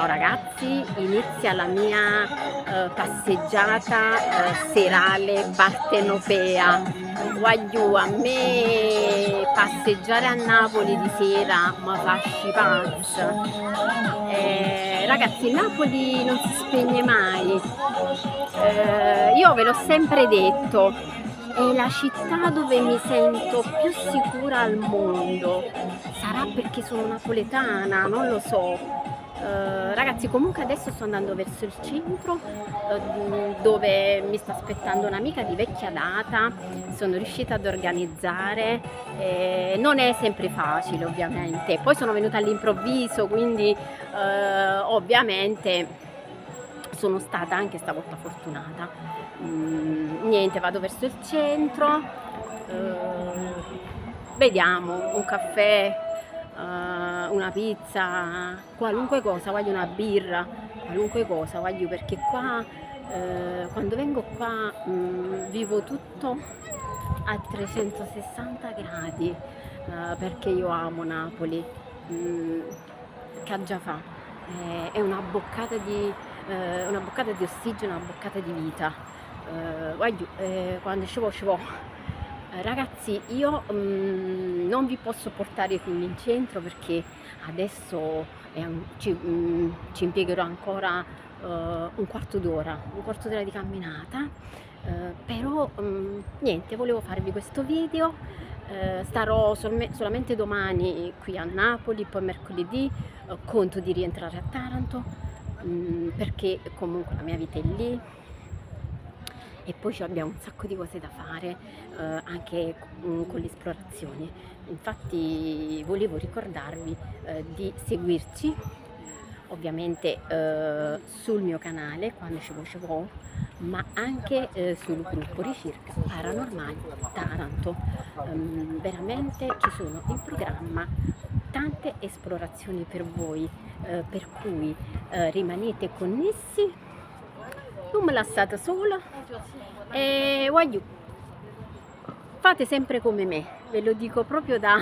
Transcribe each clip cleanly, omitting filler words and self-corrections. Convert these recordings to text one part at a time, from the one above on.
Ciao ragazzi, inizia la mia passeggiata serale partenopea. Guagliù, a me passeggiare a Napoli di sera mi fa scipazz. Ragazzi, Napoli non si spegne mai. Io ve l'ho sempre detto, è la città dove mi sento più sicura al mondo. Sarà perché sono napoletana, non lo so. Ragazzi, comunque adesso sto andando verso il centro, dove mi sta aspettando un'amica di vecchia data. Sono riuscita ad organizzare, non è sempre facile ovviamente, poi sono venuta all'improvviso, quindi ovviamente sono stata anche stavolta fortunata. Niente, vado verso il centro, vediamo un caffè, una pizza, qualunque cosa, voglio una birra, qualunque cosa voglio, perché qua quando vengo qua vivo tutto a 360 gradi, perché io amo Napoli. Che già fa, è una boccata di ossigeno, una boccata di vita. Guardi, quando ci vo. Ragazzi, io non vi posso portare fino in centro perché adesso ci impiegherò ancora un quarto d'ora di camminata, però niente, volevo farvi questo video. Starò solamente domani qui a Napoli, poi mercoledì conto di rientrare a Taranto, perché comunque la mia vita è lì e poi abbiamo un sacco di cose da fare, anche con le esplorazioni. Infatti volevo ricordarvi di seguirci ovviamente sul mio canale quando ci vo, ma anche sul gruppo Ricerca Paranormali Taranto. Veramente ci sono in programma tante esplorazioni per voi, per cui rimanete connessi, non me lasciate sola e voglio, fate sempre come me, ve lo dico proprio da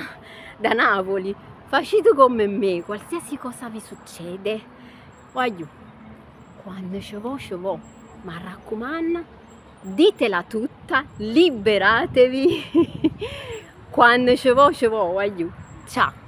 Napoli, facete come me, qualsiasi cosa vi succede, voglio, quando ci vo, ma raccomando, ditela tutta, liberatevi, quando ci vo, voglio, ciao!